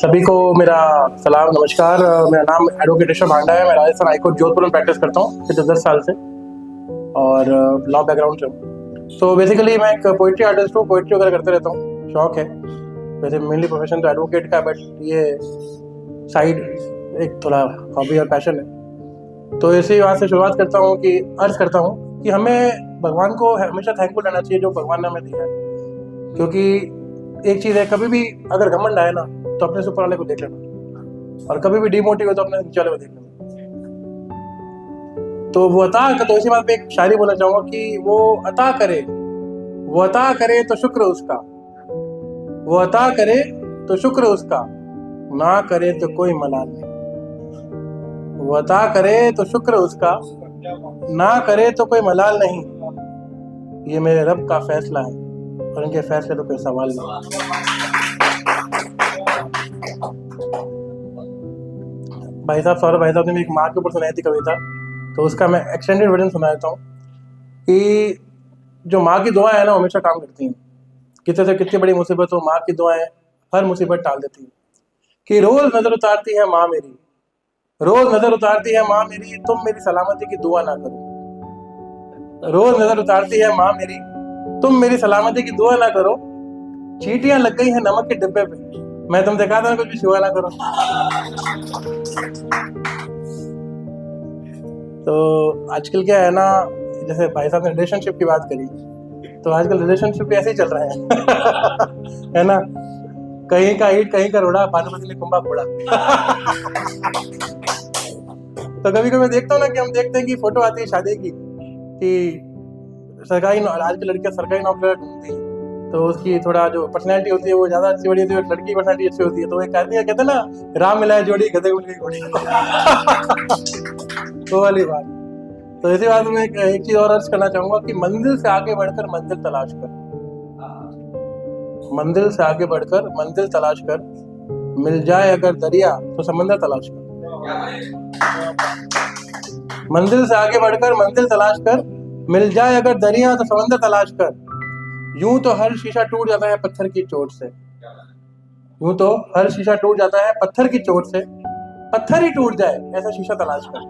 सभी को मेरा सलाम नमस्कार। मेरा नाम एडवोकेट ऋषभ भांडा है। मैं राजस्थान हाईकोर्ट जोधपुर में प्रैक्टिस करता हूँ पिछले 10 साल से और लॉ बैकग्राउंड से हूँ। तो बेसिकली मैं एक पोइट्री आर्टिस्ट हूँ, पोइट्री वगैरह करते रहता हूँ, शौक है। वैसे मेनली प्रोफेशन तो एडवोकेट का, बट ये साइड एक थोड़ा हॉबी और पैशन है। तो इसी बात से शुरुआत करता हूँ कि अर्ज करता हूँ कि हमें भगवान को हमेशा थैंकफुल रहना चाहिए जो भगवान ने हमें दिया है। क्योंकि एक चीज़ है, कभी भी अगर घमंड आए ना तो अपने से ऊपर वाले को देख लेना, और कभी भी डिमोटिव हो तो अपने नीचे वाले को देख लेना। तो वो अता का, तो इसी बात पे एक शायरी बोलना चाहूंगा कि वो अता करे तो शुक्र उसका, वो अता करे तो शुक्र उसका, ना करे तो कोई मलाल नहीं। वो अता करे तो शुक्र उसका, ना करे तो कोई मलाल नहीं। ये मेरे रब का फैसला है और इनके फैसले तो कोई सवाल नहीं। भाई साहब, सौरभ भाई साहब ने एक माँ के ऊपर सुनाई थी कविता, तो उसका मैं एक्सटेंडेड वर्जन सुना देता हूँ कि जो माँ की दुआएं है ना हमेशा काम करती हैं। कितने से कितनी बड़ी मुसीबत हो, माँ की दुआएं हर मुसीबत टाल देती हैं। कि रोज नजर उतारती है माँ मेरी, रोज नजर उतारती है माँ मेरी, तुम मेरी सलामती की दुआ ना करो। रोज नजर उतारती है माँ मेरी, तुम मेरी सलामती की दुआ ना करो। चींटियां लग गई हैं नमक के डिब्बे पे, मैं तुम देखा था ना कुछ भी छुआ ना करो। तो आजकल क्या है ना, जैसे भाई साहब ने रिलेशनशिप की बात करी, तो आजकल रिलेशनशिप भी ऐसे ही चल रहे हैं है ना, कहीं का ईट कहीं का रोड़ा, भानुमति ने कुंभा फोड़ा। तो कभी कभी देखता हूँ ना कि हम देखते हैं कि फोटो आती है शादी की कि सरकारी, आज की लड़कियां सरकारी नौकरी ढूंढती है, तो उसकी थोड़ा जो पर्सनैलिटी होती है वो ज्यादा अच्छी बड़ी होती है, लड़की की पर्सनैलिटी अच्छी होती है। तो वो कहते हैं ना, राम मिलाए जोड़ी गधे को मिल गई घोड़ी। वो वाली बात। तो इसी बात में एक चीज और अर्ज करना चाहूंगा कि मंजिल से आगे बढ़कर मंजिल तलाश कर, मंजिल से आगे बढ़कर मंजिल तलाश कर, मिल जाए अगर दरिया तो समंदर तलाश कर। मंजिल से आगे बढ़कर मंजिल तलाश कर, मिल जाए अगर दरिया तो समंदर तलाश कर। यूं तो हर शीशा टूट जाता है पत्थर की चोट से, यूं तो हर शीशा टूट जाता है पत्थर की चोट से, पत्थर ही टूट जाए ऐसा शीशा तलाश कर।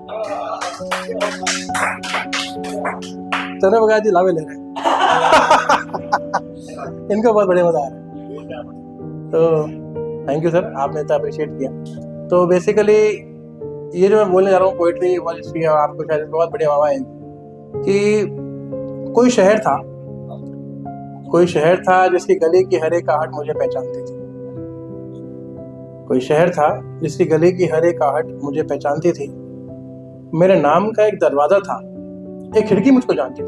चलो बगा जी लावे ले रहे हैं। इनको बहुत बड़े मजा आ रहा है। तो थैंक यू सर, आपने इतना अप्रिशिएट किया। तो बेसिकली ये जो मैं बोलने जा रहा हूँ पोइट्री वाली हिस्ट्री, और आपको शायद बहुत बढ़िया वाह है कि कोई शहर था जिसकी गली की हर एक आहट मुझे पहचानती थी। कोई शहर था जिसकी गली की हर एक आहट मुझे पहचानती थी। मेरे नाम का एक दरवाजा था, एक खिड़की मुझको जानती थी।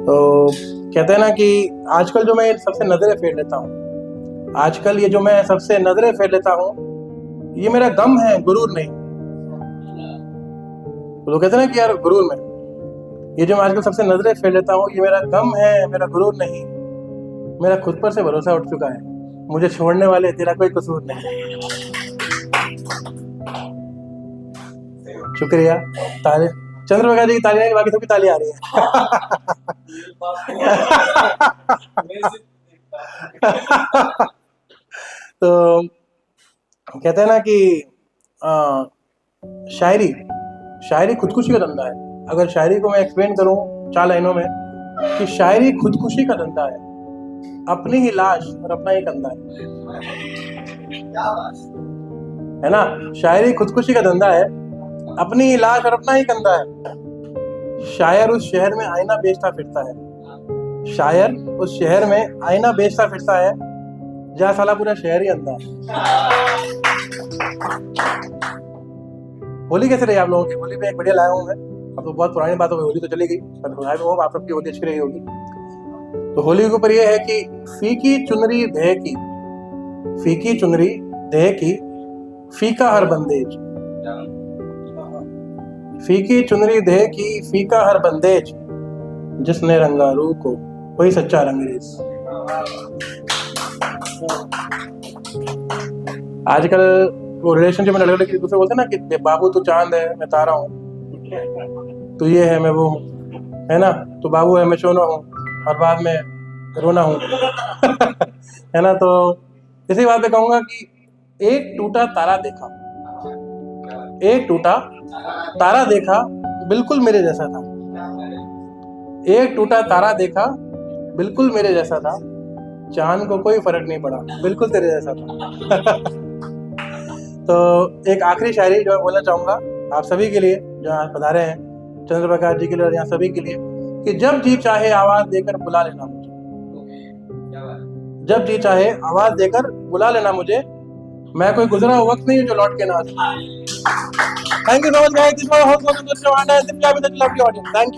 तो कहते हैं ना कि आजकल जो मैं सबसे नजरें फेर लेता हूँ, आजकल ये जो मैं सबसे नजरें फेर लेता हूँ, ये मेरा गम है, गुरूर नहीं। तो लोग कहते हैं ना कि यार गुरूर में, ये जो मैं आजकल सबसे नजरें फेर लेता हूँ, ये मेरा गम है, मेरा गुरूर नहीं। मेरा खुद पर से भरोसा उठ चुका है, मुझे छोड़ने वाले तेरा कोई कसूर नहीं। शुक्रिया। ताली चंद्रप्रकाश जी की ताली नहीं, बाकी सबकी ताली आ रही है। तो कहते हैं ना कि शायरी खुदकुशी का धंधा है। अगर शायरी को मैं एक्सप्लेन करूं 4 लाइनों में, कि शायरी खुदकुशी का धंधा है, अपनी ही लाश और अपना ही कंधा है ना। शायरी खुदकुशी का धंधा है, अपनी ही लाश और अपना ही कंधा है। शायर उस शहर में आईना बेचता फिरता है, शायर उस शहर में आईना बेचता फिरता है, जहाँ साला पूरा शहर ही अंधा है। होली कैसे रही आप लोगों की? होली पे एक बढ़िया लाया हूँ मैं। अब तो बहुत पुरानी बात हो गई, होली तो चली गई, पर आप सबकी होली अच्छी रही होगी। तो होली के ऊपर यह है कि फीकी चुनरी देह की फीका हर बंदेज, फीकी चुनरी देह की फीका हर बंदेज, जिसने रंगा रूह को वही सच्चा रंगरेज। आजकल वो रिलेशनशिप में लड़के दूसरे बोलते हैं ना कि बाबू तू चांद है मैं तारा हूँ, तो ये है मैं वो हूँ, है ना, तो बाबू है मैं सोना हूँ, और बाद में रोना हूँ है ना। तो इसी बात पे कहूंगा कि एक टूटा तारा देखा, एक टूटा तारा देखा, बिल्कुल मेरे जैसा था। एक टूटा तारा देखा, बिल्कुल मेरे जैसा था। चांद को कोई फर्क नहीं पड़ा, बिल्कुल तेरे जैसा था तो एक आखिरी शायरी जो मैं बोलना चाहूंगा आप सभी के लिए जो यहाँ पधारे हैं, चंद्र प्रकाश जी के लिए और यहाँ सभी के लिए, कि जब जी चाहे आवाज देकर बुला लेना मुझे, जब जी चाहे आवाज देकर बुला लेना मुझे, मैं कोई गुजरा हुआ वक्त नहीं जो लौट के ना आ। Thank you so much guys, this was host of the audience, thank you.